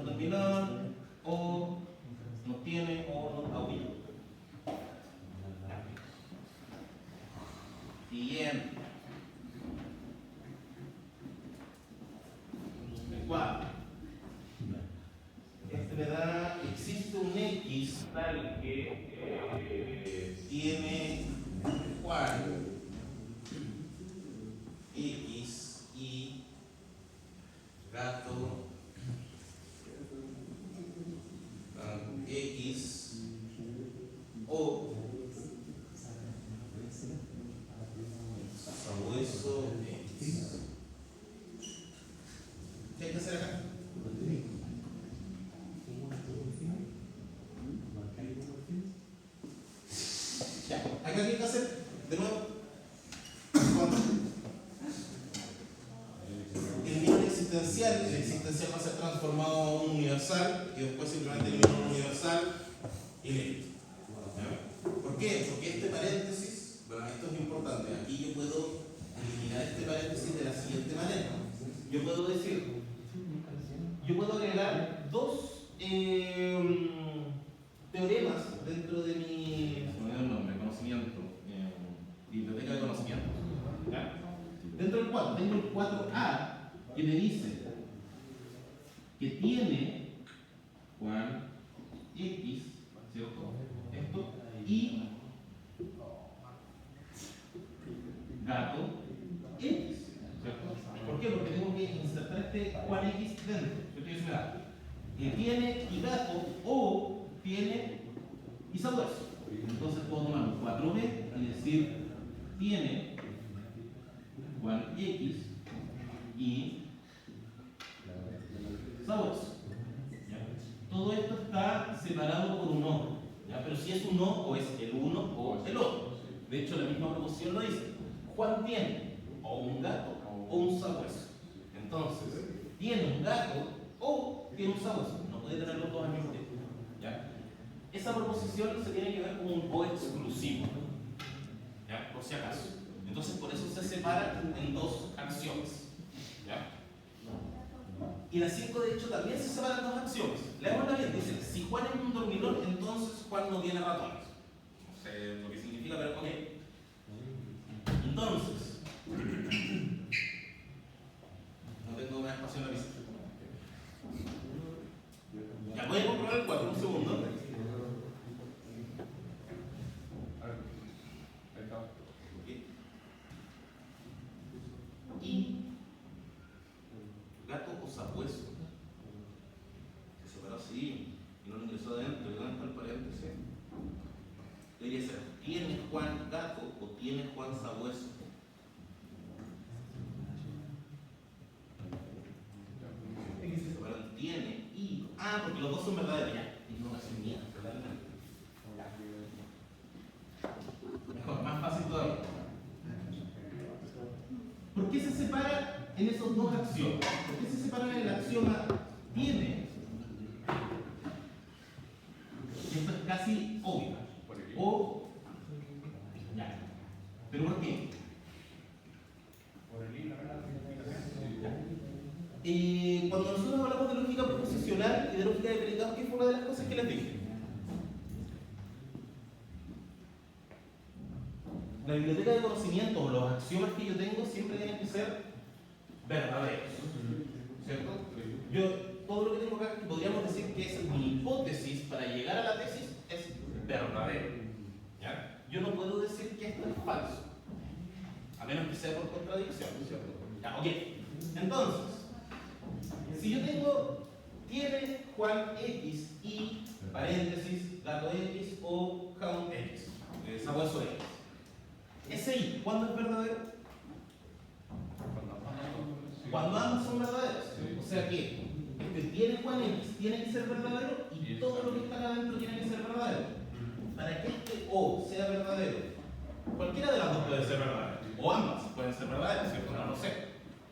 terminal, o no tiene, o no aúlla. Siguiente. El 4. Este me da, existe un X tal que tiene Juan X y gato X o sabueso X. ¿Qué hay que hacer acá? Ya, acá ¿qué hay que hacer? De nuevo. El nivel existencial va a ser transformado a un universal y después simplemente eliminar un universal y listo. ¿Por qué? Porque este paréntesis, bueno, esto es importante. Aquí yo puedo eliminar este paréntesis de la siguiente manera. Yo puedo decir, yo puedo agregar dos teoremas dentro de mi conocimiento, biblioteca de conocimientos. ¿Ya? Dentro del 4 tengo el 4A que me dice que tiene Juan X, ¿cierto? Esto, y gato X, ¿cierto? ¿Por qué? Porque tengo que insertar este Juan X dentro. Que tiene y gato, o tiene y sabueso. Entonces puedo tomar un 4B y decir tiene Juan X y sabueso. Todo esto está separado por un o, ¿ya? Pero si es un o es el uno o el otro. De hecho, la misma proposición lo dice. Juan tiene o un gato o un sabueso. Entonces, tiene un gato o tiene un sabueso. No puede tener los dos al mismo tiempo. ¿Ya? Esa proposición se tiene que ver como un o exclusivo. ¿Ya? Por si acaso. Entonces, por eso se separa en dos acciones. ¿Ya? Y la 5 de hecho también se separan dos acciones. Leámosla bien, dice, si Juan es un dormilón, entonces Juan no tiene ratones. No sé lo que significa, pero ok. Entonces, no tengo más espacio en la vista. Ya voy a comprobar el 4, un segundo. Y gato o sabueso se separó así y no lo ingresó adentro. ¿Y dónde está el paréntesis? Debería ser ¿tiene Juan gato o tiene Juan sabueso? Aquí se separan tiene y porque los dos son verdaderos. Ya, información mía, mejor, más fácil todavía. ¿Por qué se separa en esos dos axiomas? ¿Por qué se separan en el axioma tiene? Esto es casi obvio. O ya. ¿Pero por qué? Cuando nosotros hablamos de lógica proposicional y de lógica de predicados, ¿qué fue una de las cosas que les dije? La biblioteca de conocimiento o los axiomas que yo tengo siempre tienen que ser verdaderos, ¿cierto? Yo, todo lo que tengo acá, que podríamos decir que es mi hipótesis para llegar a la tesis, es verdadero, ¿ya? Yo no puedo decir que esto es falso, a menos que sea por contradicción, ¿cierto? Ya, ok. Entonces, si yo tengo, tiene Juan X y, paréntesis, gato X o count X, sabueso X. Ese I, ¿cuándo es verdadero? Cuando ambos son verdaderos. O sea que tiene Juan X tiene que ser verdadero y todo lo que está acá adentro tiene que ser verdadero. Para que este O sea verdadero, cualquiera de las dos puede ser verdadera. O ambas pueden ser verdaderas, ¿cierto? No lo sé.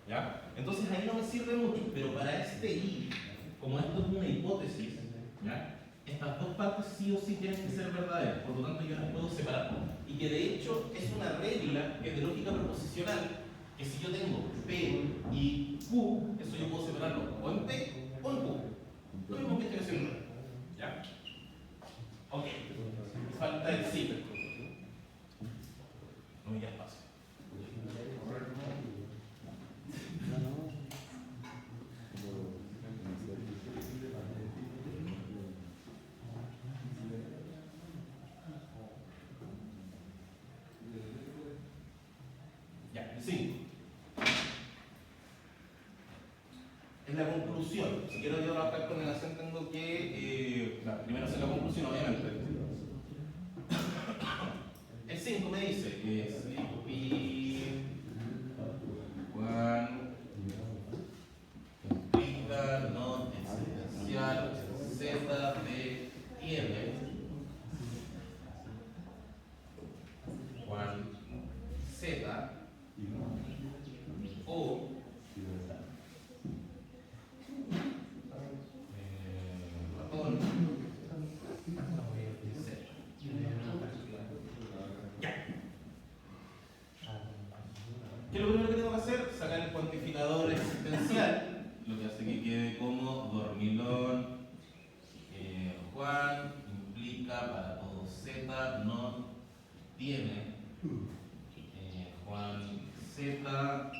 ¿Ya? Entonces ahí no me sirve mucho, pero para este I, como esto es una hipótesis, ¿ya? Estas dos partes sí o sí tienen que ser verdaderas, por lo tanto yo las puedo separar. Y que de hecho es una regla que es de lógica proposicional, que si yo tengo P y Q, eso yo puedo separarlo o en P o en Q. Lo mismo que estoy haciendo. ¿Ya? Ok. Falta el sí. No me queda espacio. Ya, el 5. Es la conclusión. Si quiero yo trabajar con negación, tengo que primero hacer la conclusión, obviamente. El 5 me dice que es pi Juan implica no existencial z de tiene Juan z o ratón z. Ya. ¿Qué es lo primero que tengo que hacer? Sacar el cuantificador existencial, lo que hace que quede como dormilón. Juan implica para todo z no tiene Juan z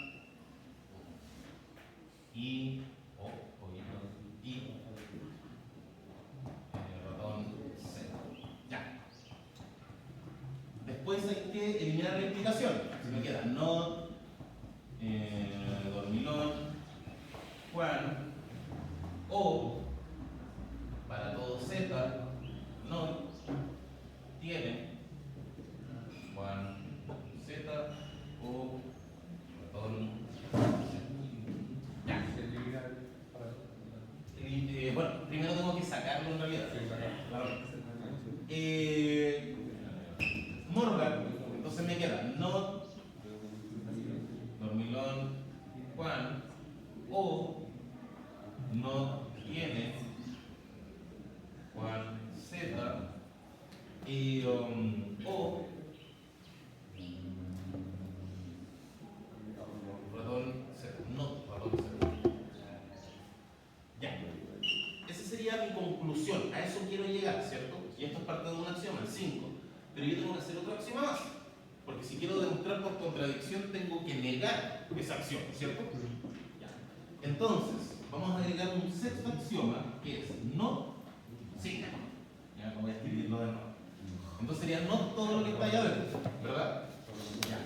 y ratón z. Ya. Después hay que eliminar la implicación. Si me queda no dormilón Juan o para todo z no tiene Juan z o ratón z. Ya. Bueno, primero tengo que sacarlo en realidad. Morgan, entonces me queda no dormilón Juan o no tiene Juan z y o ratón z, no ratón z. Ya. Esa sería mi conclusión. A eso quiero llegar, ¿cierto? Y esto es parte de un axioma, el 5. Pero yo tengo que hacer otro axioma más. Porque si quiero demostrar por contradicción, tengo que negar esa axioma, ¿cierto? Ya. Entonces, vamos a agregar un sexto axioma que es no, sí. Ya, no voy a escribirlo de nuevo. Entonces sería no todo lo que está allá adentro, ¿verdad? Ya.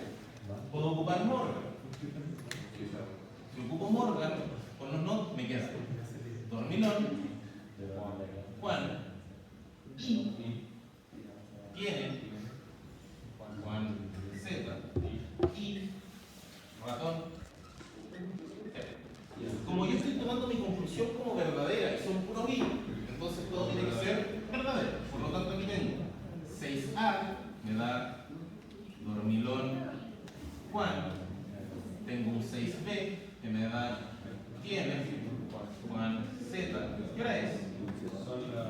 Puedo ocupar Morgan. Si ocupo Morgan, con los no me queda dormilón Juan y tiene Juan z y ratón z. Como yo estoy tomando mi conclusión como verdadera y son puros i, entonces todo tiene que ser verdadero. Por lo tanto aquí tengo 6a me da dormilón Juan, tengo un 6b que me da tiene Juan z. ¿Qué hora es? Son las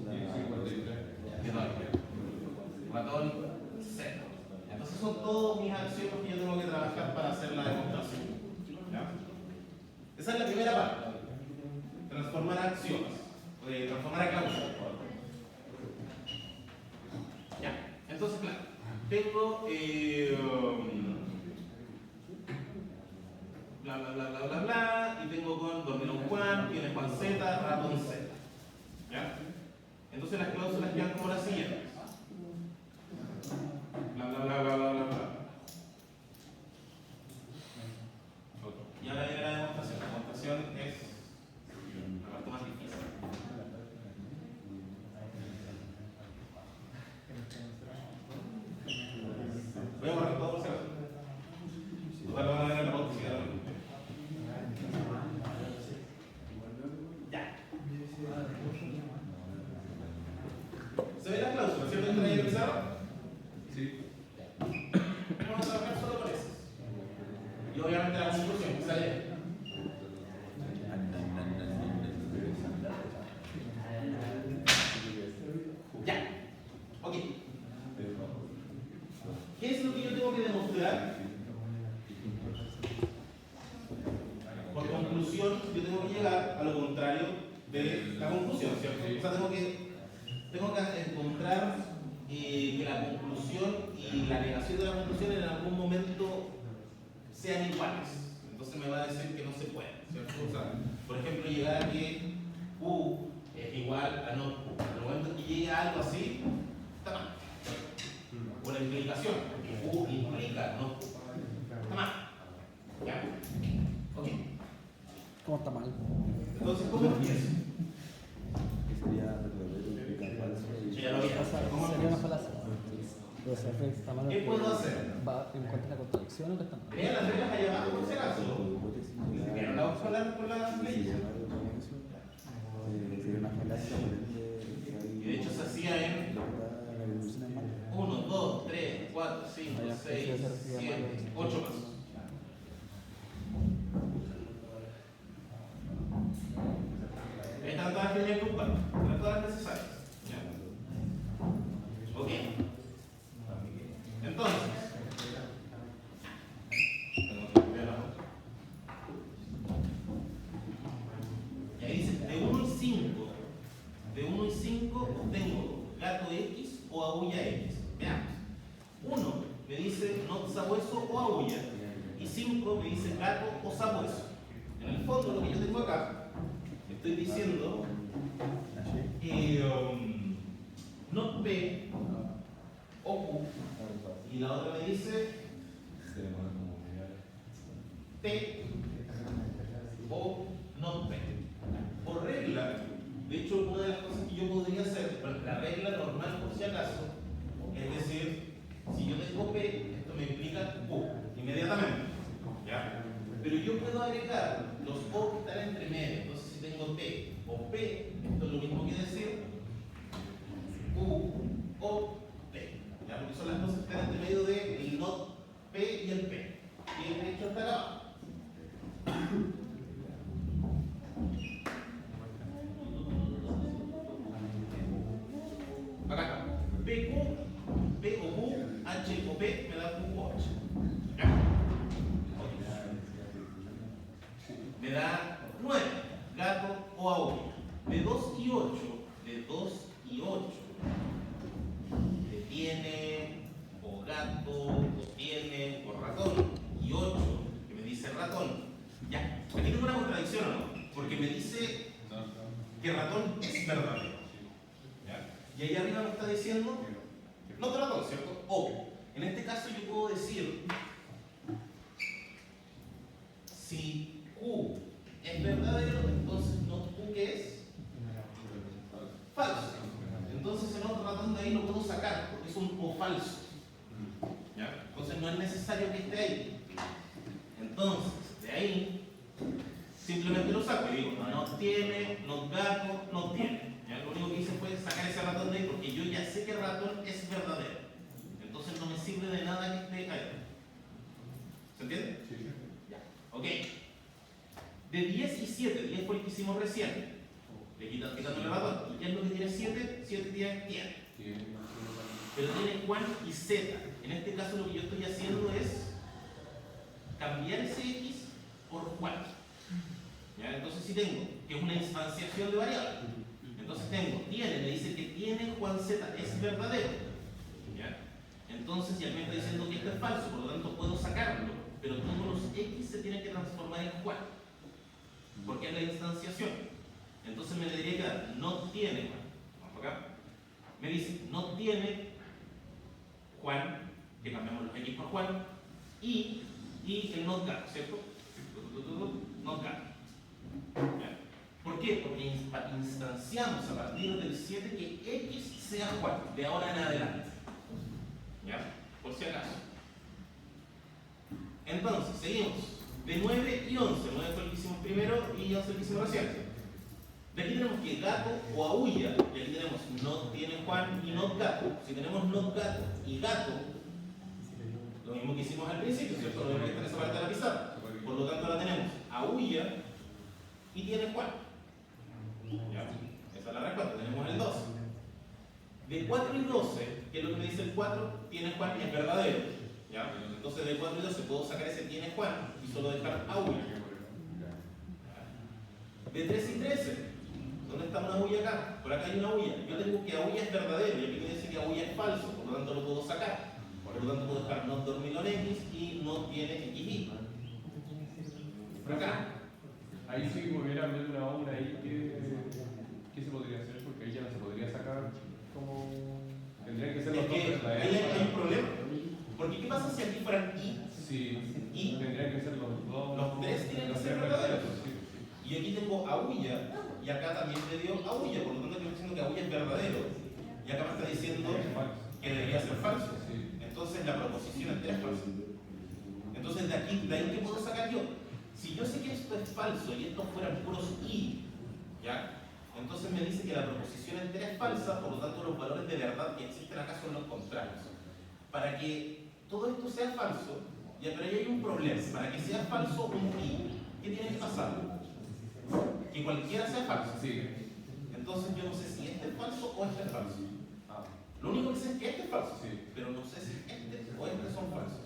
10:53. Ratón z. Entonces son todos mis axiomas que yo tengo que trabajar para hacer la demostración. ¿Ya? Esa es la primera parte. Transformar a axiomas. Transformar a causas. Ya. Entonces, claro. Tengo bla bla bla bla bla bla y tengo con dormilón Juan, tiene Juan z, ratón z. ¿Ya? Entonces las cláusulas quedan como las siguientes. Bla bla bla bla bla bla bla. Y ahora viene la demostración. La demostración es la parte más difícil. Voy a borrar todo por si acaso. Total, lo van a ver en la pauta. Ya. ¿Se ve la cláusula, cierto? ¿Entra ahí el pizarro? Sí. Vamos a trabajar solo con eso. Y obviamente la conclusión que sale. Ya. Ok. ¿Qué es lo que yo tengo que demostrar? Por conclusión, yo tengo que llegar a lo contrario de asegurar que la conclusión y la negación de la conclusión en algún momento sean iguales. Entonces me va a decir que no se puede, ¿cierto? O sea, por ejemplo, llegar a que Q es igual a no Q. En el momento que llegue a algo así, está mal. O la implicación, que Q implica no Q. Está mal. ¿Ya? Ok. ¿Cómo está mal? Entonces, ¿cómo empiezo? Que sería verdadero implica falso. Sí, ya lo vi. ¿Cómo Sería una empiezo? falacia. Pero si Félix está mal, ¿Qué puedo hacer? ¿va en contra de la contradicción o qué está mal? Vean las reglas allá abajo, por si acaso. ¿Vieron la opción con las leyes? Sería una falacia por ende. Y de hecho se hacía en La evolución es mala. 1, 2, 3, 4, 5, 6, 7, 8 más. Ahí están todas las líneas grupales, están todas las necesarias. ¿Ya? Ok. Entonces, tengo que copiar la foto. Y ahí dice, de 1 y 5, obtengo gato X o aúlla X. Veamos. 1 me dice no sabueso o aúlla. Y 5 me dice gato o sabueso. En el fondo, lo que yo tengo acá, estoy diciendo no P o Q. Y la otra me dice P o no P. Por regla, de hecho, una de las cosas que yo podría hacer, la regla normal por si acaso, es decir, si yo tengo P, esto me implica Q, inmediatamente. ¿Ya? Pero yo puedo agregar los O que están entre medio. Entonces, si tengo T o P, esto es lo mismo que decir Q o P. ¿Ya? Porque son las cosas que están entre medio del not P y el P. Y de hecho está acá abajo. Acá está. PQ, P o Q, H o P me da Q o H. ¿Ya? Me da 9, gato o aúlla. De 2 y 8, detiene, o gato, o tiene, o ratón. Y 8, que me dice ratón. Ya, aquí tengo una contradicción, ¿o no? Porque me dice que ratón es verdadero. ¿Ya? Y ahí arriba me está diciendo, no ratón, ¿cierto? O. En este caso yo puedo decir, si Q es verdadero, entonces no Q que es falso. Entonces el otro ratón de ahí lo puedo sacar porque es un O falso. ¿Ya? Entonces no es necesario que esté ahí. Entonces, de ahí simplemente lo saco y digo, no tiene, no gato, no tiene. ¿Ya? Lo único que hice fue sacar ese ratón de ahí porque yo ya sé que el ratón es verdadero. Entonces no me sirve de nada que esté ahí. ¿Se entiende? Sí. Ya. Ok. De 10 y 7, 10 fue el que hicimos recién. Le quitando el ratón. ¿Y qué es lo que tiene 7? 7 tiene. Pero tiene Juan y Z. En este caso lo que yo estoy haciendo es cambiar ese X por Juan. ¿Ya? Entonces si tengo, que es una instanciación de variables. Entonces tengo, tiene, me dice que tiene Juan Z, es verdadero. ¿Ya? Entonces ya me está diciendo que esto es falso, por lo tanto puedo sacarlo, pero todos los X se tienen que transformar en Juan. Porque es la instanciación. Entonces me debería quedar, no tiene Juan. Vamos acá. Me dice, no tiene Juan, que cambiamos los X por Juan, y el not gato, ¿cierto? Not gato. ¿Ya? ¿Por qué? Porque instanciamos a partir del 7 que X sea Juan, de ahora en adelante. ¿Ya? Por si acaso. Entonces, seguimos. De 9 y 11. 9 fue el que hicimos primero y 11 el que hicimos recién. De aquí tenemos que gato o aúlla. Y aquí tenemos no tiene Juan y not gato. Si tenemos not gato y gato, lo mismo que hicimos al principio, ¿cierto? Lo mismo que está en esa parte de la pizarra. Por lo tanto, ahora tenemos aúlla y tiene Juan. ¿Ya? Esa es la respuesta. Tenemos el 12. De 4 y 12, que es lo que me dice el 4, tiene Juan y es verdadero. ¿Ya? Entonces de 4 y 12 puedo sacar ese tiene Juan y solo dejar aúlla. De 3 y 13, ¿dónde está una aúlla acá? Por acá hay una aúlla. Yo tengo que aúlla es verdadero y aquí me dice que Aúlla es falso, por lo tanto lo puedo sacar. Por lo tanto puedo dejar not dormilón X y no tiene XY. Por acá. Ahí sí volviera a ver una obra ahí, ¿qué se podría hacer? Porque ahí ya no se podría sacar como... Tendrían que ser los Es dos que verdaderos. ahí hay un problema. Porque ¿qué pasa si aquí fueran I? Sí, Y tendrían que ser los dos. los tres tienen que los ser tres verdaderos. Sí. Y aquí tengo Aúlla, y acá también te dio Aúlla, por lo tanto estoy diciendo que Aúlla es verdadero. Y acá me está diciendo que debería ser falso. Sí. Entonces la proposición entera es falsa. Entonces de ahí que puedo sacar yo. Si yo sé que esto es falso y estos fueran puros I, ¿ya? Entonces me dice que la proposición entera es falsa, por lo tanto los valores de verdad que existen acá son los contrarios. Para que todo esto sea falso, ya, pero ahí hay un problema. Para que sea falso un I, ¿qué tiene que pasar? Que cualquiera sea falso. Sí. Entonces yo no sé si este es falso o este es falso. Ah, Lo único que sé es que este es falso, sí. pero no sé si este o este son falsos.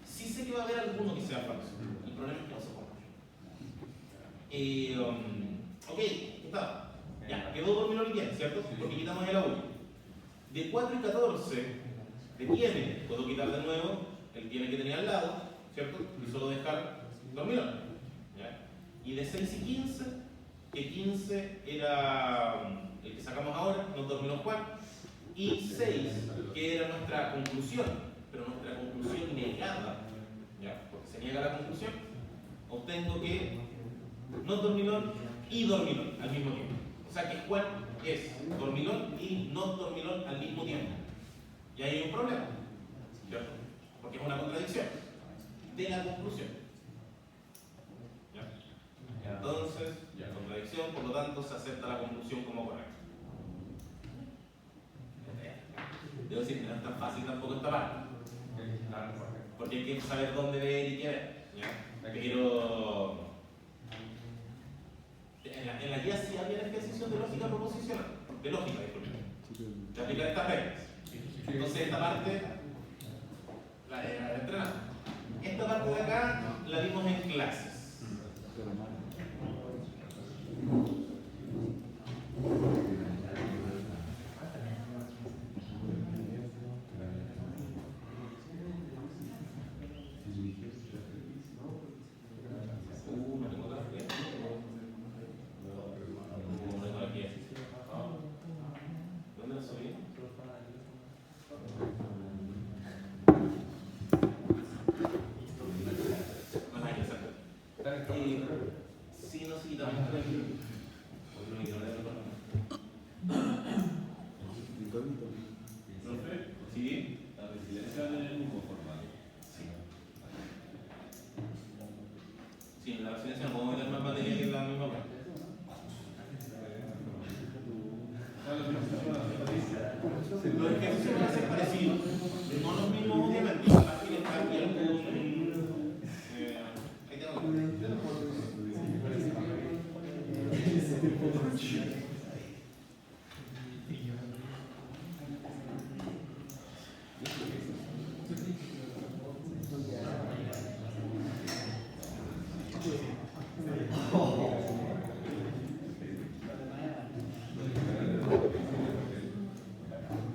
Sí sé que va a haber alguno que sea falso. El problema es que no se ponga. Ok, está. Ya, quedó dormilón y bien, ¿cierto? Sí. Porque quitamos el Aúlla. De 4 y 14, de tiene, puedo quitar de nuevo el tiene que tenía al lado, ¿cierto? Y solo dejar dormilón. ¿Ya? Y de 6 y 15, que 15 era el que sacamos ahora, no dormilón Juan, y 6, que era nuestra conclusión, pero nuestra conclusión negada, ¿ya? Porque se niega la conclusión, obtengo que no dormilón y dormilón al mismo tiempo. O sea que Juan es dormilón y no dormilón al mismo tiempo. Y ahí hay un problema, ¿cierto? Porque es una contradicción de la conclusión. ¿Ya? Entonces, ya contradicción, por lo tanto, se acepta la conclusión como correcta. Debo decir que no es tan fácil tampoco esta parte, porque hay que saber dónde ver y qué ver. ¿Ya? Pero en la guía sí había ejercicios de lógica proposicional, de lógica, disculpen, de aplicar estas reglas. Entonces esta parte la entrenamos. Esta parte de acá la vimos en clases. No tengo otra guía. No tengo la guía. ¿Dónde la subí? No, ahí, exacto. Sí, no, sí, también. No, Incógnito. sí. La residencia va a tener el mismo formato. Sí, en la residencia no puedo meter más batería que en la misma web. Los ejercicios van a ser parecidos, no los mismos obviamente, las que cambian algún... ahí tengo.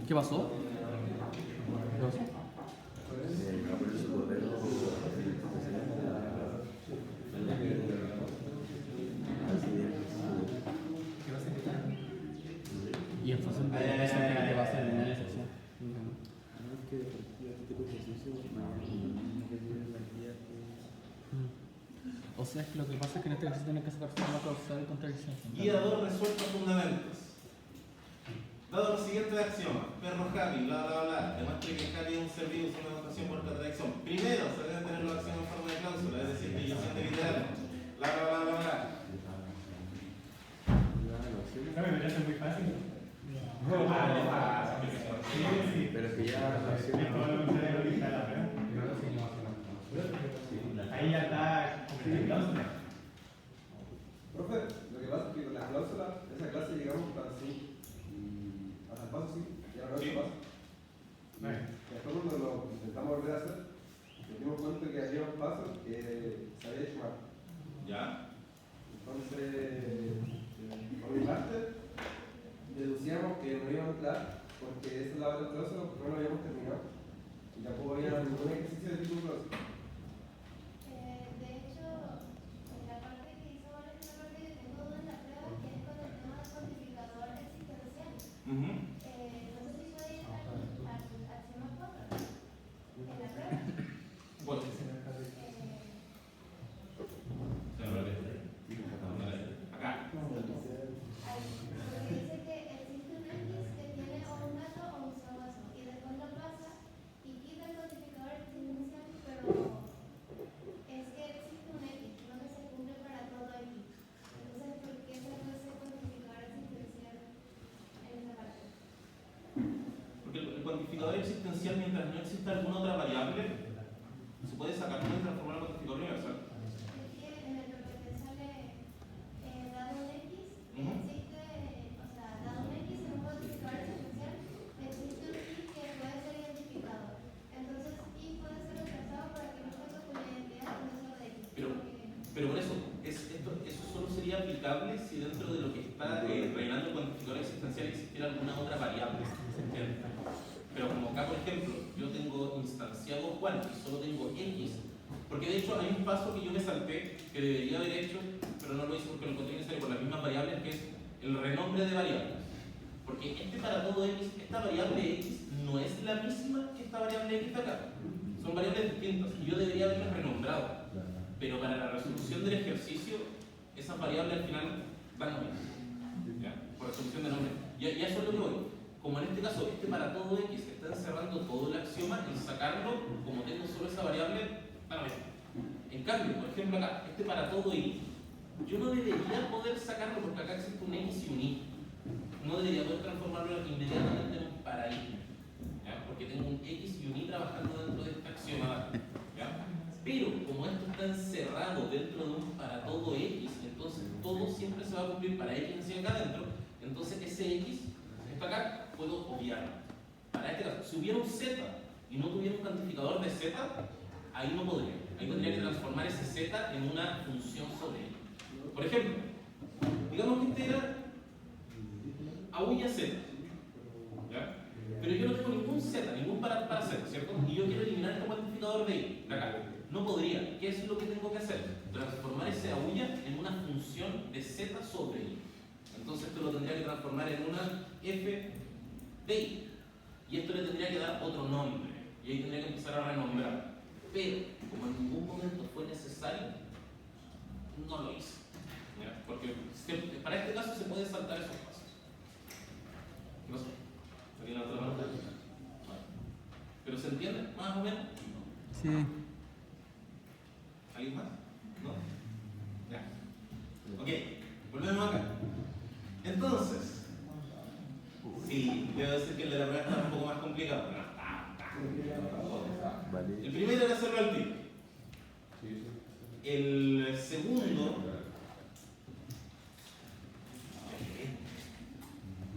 ¿Qué pasó? ¿Qué pasó? Va a poner su correo. Y en función de eso, ¿qué va a hacer en la sección? O sea, es que lo que pasa es que en este ejercicio tienen que sacar forma causal y contradicción. Guía 2 resuelta fundamentos. Dado lo siguiente de axioma, perro happy, bla bla bla, demuestre que happy es un ser vivo sin una notación por contradicción. Primero, se deben tener los axiomas en forma de cláusula, es decir, que ellos sienten literal. Bla bla bla bla bla. No, me parece muy fácil. Pero es que ya la Es todo lo contrario de lo que está la prueba. Ahí ya está como la cláusula. Profe, lo que pasa es que con la cláusula, esa clase llegamos hasta así, hasta el paso sí, ya no es el paso. Vale. Después cuando lo intentamos volver a hacer, nos dimos cuenta que había un paso que se había hecho mal. ¿Ya? Entonces, por mi parte, deducíamos que no iba a entrar porque porque esa es la cláusula, porque no lo habíamos terminado. Y tampoco había ningún ejercicio de tipo cláusula. De hecho, la parte que hizo ahora es una parte que tengo duda en la prueba, que es con el tema del cuantificador existencial. Ujú. No sé si puede ir al tema 4 en la prueba. Bueno, acá. Porque dice que existe un X que tiene o un dato o un sabueso, y después lo pasa y quita el cuantificador existencial, pero es que existe un X, no que se cumple para todo X. Entonces, ¿por qué se puede ese cuantificador existencial en esa parte? Porque el cuantificador existencial, mientras no exista alguna otra variable, se puede sacar y transformar en cuantificador universal. Es que en el PPT sale dado un X, Ujú. existe, o sea, dado un X en un cuantificador existencial, existe un Y que puede ser identificado. Entonces, Y puede ser reemplazado para que no cuente con la identidad de un solo X. Pero por eso, eso solo sería aplicable si dentro de lo que está rellenando el cuantificador existencial existiera alguna otra variable. ¿Entiendes? Pero como acá, por ejemplo, yo tengo instanciado Juan y solo tengo X, porque de hecho hay un paso que yo me salté que debería haber hecho, pero no lo hice porque lo encontré necesario por las mismas variables, que es el renombre de variables. Porque para todo X, esta variable X no es la misma que esta variable X de acá. Son variables distintas y yo debería haberlas renombrado. Pero para la resolución del ejercicio, esas variables al final van lo mismo. ¿Ya? Por resolución de nombre. Y a eso es lo que voy. Como en este caso, para todo X está encerrando todo el axioma, el sacarlo, como tengo solo esa variable, va lo mismo. En cambio, por ejemplo acá, para todo Y, yo no debería poder sacarlo porque acá existe un X y un Y. No debería poder transformarlo inmediatamente en un para Y. ¿Ya? Porque tengo un X y un Y trabajando dentro de este axioma. ¿Ya? Pero como esto está encerrado dentro de un para todo X, entonces todo siempre se va a cumplir para X hacia acá adentro. Entonces ese X que está acá, puedo obviarlo. Para este caso, si hubiera un Z y no tuviera un cuantificador de Z, ahí no podría. Ahí tendría que transformar ese Z en una función sobre él. Por ejemplo, digamos que era aulla Z. ¿Ya? Pero yo no tengo ningún Z, ningún para Z, ¿cierto? Y yo quiero eliminar este cuantificador de Y, de acá. No podría. ¿Qué es lo que tengo que hacer? Transformar ese aulla en una función de Z sobre Y. Entonces esto lo tendría que transformar en una f de Y. Y esto le tendría que dar otro nombre. Y ahí tendría que empezar a renombrar. Pero, como en ningún momento fue necesario, no lo hice. ¿Ya? Porque para este caso se puede saltar esos pasos. ¿Qué pasó? ¿Alguien otra pregunta? ¿Pero se entiende? ¿Más o menos? Sí. ¿Alguien más? ¿No? Ya. Ok, volvemos acá. Entonces, sí, debo decir que el de la prueba está un poco más complicado. Pero no está. Vale. El primero era hacerlo al tiro. El segundo,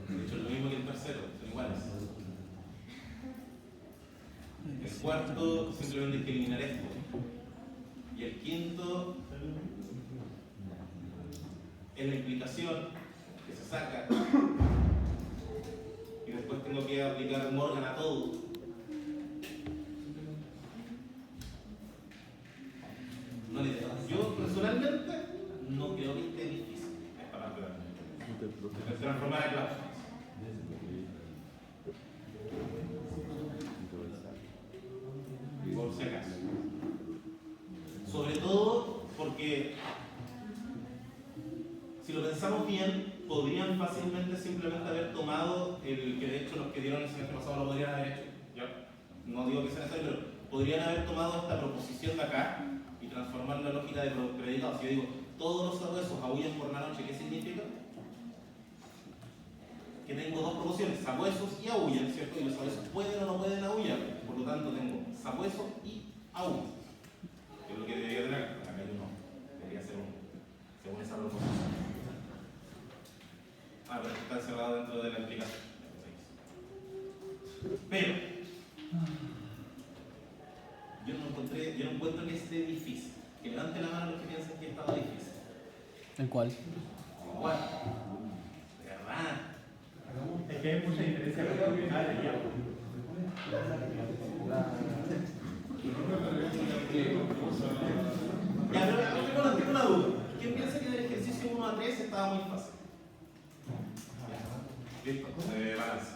de hecho es lo mismo que el tercero, son iguales. El cuarto simplemente hay que eliminar esto. Y el quinto es la implicación que se saca. Y después tengo que aplicar Morgan a todo. No le digo. Yo personalmente no creo que esté difícil esta parte de transformar a cláusulas. Por si acaso. Sobre todo porque si lo pensamos bien, podrían fácilmente simplemente haber tomado el que de hecho los que dieron el semestre pasado lo podrían haber hecho. ¿Ya? No digo que sea necesario, pero podrían haber tomado esta proposición de acá y transformar la lógica de predicados. Si yo digo, todos los sabuesos aúllan por la noche, ¿qué significa? Que tengo dos proposiciones, sabuesos y aúllan, ¿cierto? Y los sabuesos pueden o no pueden aullar, por lo tanto tengo sabueso y aúllan. Que es lo que debería tener acá. Acá yo no. Debería ser uno, según esa proposición. Ah, pero está encerrado dentro de la implicación. Pero yo no encuentro que esté difícil. Que levante la mano los que piensan que estaba difícil. ¿El cuál? ¿Cuál? De verdad. Hagamos un test. que hay mucha diferencia con lo que está de allá. Ya, pero tengo una duda. ¿Quién piensa que el ejercicio 1 a 3 estaba muy fácil? Listo, balance.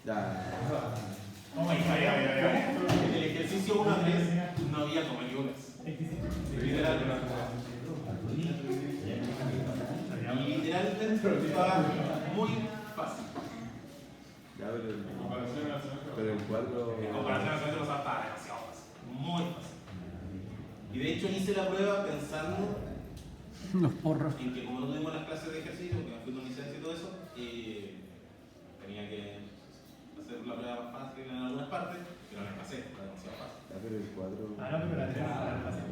Ya. Oh my God, En el ejercicio 1 a 3 no había como ayudas. Literalmente estaba muy fácil. Ya, pero el cuadro. En comparación a los otros estaba demasiado fácil. Muy fácil. Y de hecho hice la prueba pensando Los porros. en que como no tuvimos las clases de ejercicio, porque me fui con licencia y todo eso, tenía que hacer la prueba más fácil en algunas partes, pero no la pasé, era demasiado fácil. Ya, pero el cuadro. Ah, no, pero la tenemos tan fácil.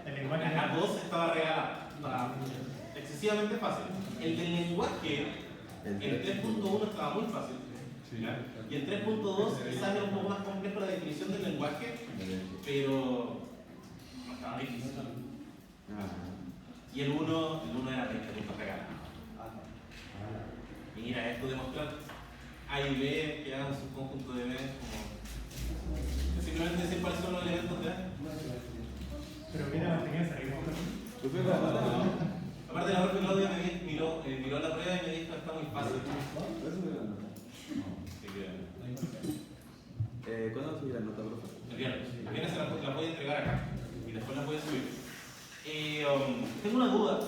El lenguaje La 2 estaba regalada, estaba excesivamente fácil. El del lenguaje, el 3.1 estaba muy fácil. ¿Ya? Y el 3.2 quizás era un poco más complejo la definición del lenguaje, pero no estaba difícil. Y el 1 era 20 puntos regalados. Y mira, esto demostrar A y B que hagan su conjunto de B como simplemente decir cuáles son los elementos de A. Pero mira, mantenía salir Aparte la profe Claudia miró la prueba y me dijo que está muy fácil. Así que ¿Cuándo vas a subir la nota, profe? el viernes se la voy a entregar acá y después la voy a subir. Tengo una duda.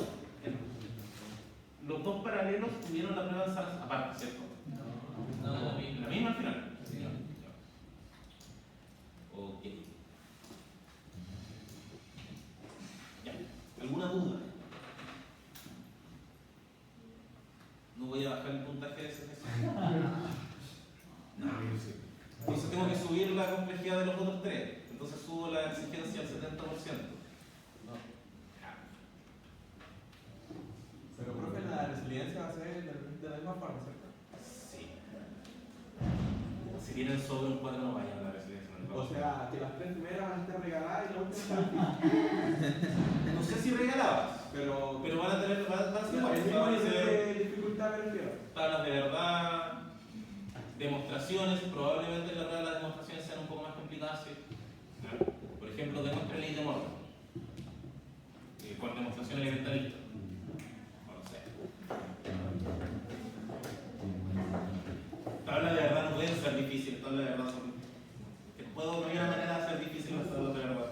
Los dos paralelos tuvieron la prueba en salas aparte, ¿cierto? No, la misma al final. Sí. Ok. Ya. ¿Alguna duda? No voy a bajar el puntaje de ese ejercicio. No, entonces tengo que subir la complejidad de los otros tres. Entonces subo la exigencia al 70%. Pero profe, la resiliencia va a ser de la misma forma, ¿cierto? Sí. Si tienen sobre un 4 no vayan a la residencia. O sea, que las tres primeras van a estar regaladas y la última No sé si regaladas, pero pero van a ser iguales. el mismo Van a nivel ser de dificultad me refiero. tablas de verdad, demostraciones. Probablemente en la prueba las demostraciones sean un poco más complicadas. ¿Sí? Por ejemplo, demuestra ley de Morgan con demostración elementalista. Tablas de verdad no pueden ser difíciles, tablas de verdad son. No hay una manera de hacer difíciles las tablas de verdad.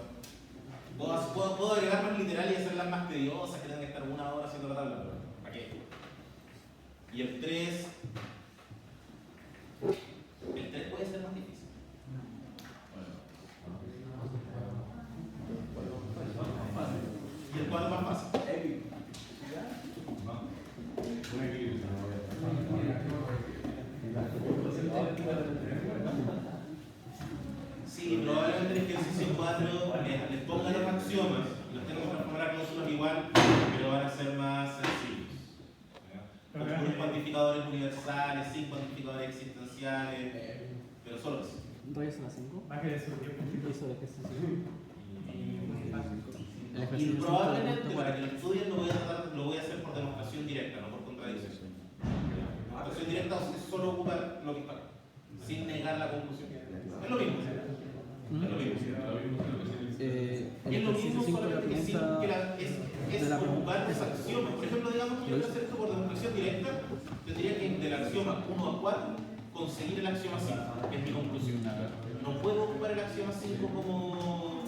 Puedo agregar más literal y hacerlas más tediosas, que tengan que estar 1 hora haciendo la tabla, pero ¿para qué? Y el 3 puede ser más difícil. Y el 4 más fácil. Sí, probablemente el ejercicio 4 les ponga los axiomas, los tengo que transformar a cláusulas igual, pero van a ser más sencillos. Con unos cuantificadores universales, sin cuantificadores existenciales, pero solo eso. ¿Rayos a las 5? Baje de su tiempo. Hizo el ejercicio. El Y ejercicio probablemente para que lo estudien lo voy a hacer por demostración directa, no por contradicción. Demostración directa es solo ocupar lo que está, sin negar la conclusión. Es lo mismo. Es lo mismo. El Y es lo ejercicio mismo 5 la solamente que sin pregunta que de la ocupar los axiomas. Por ejemplo, digamos que yo voy a hacer esto por demostración directa, tendría que del axioma 1 a 4 conseguir el axioma 5, que es mi conclusión. No puedo ocupar el axioma 5 como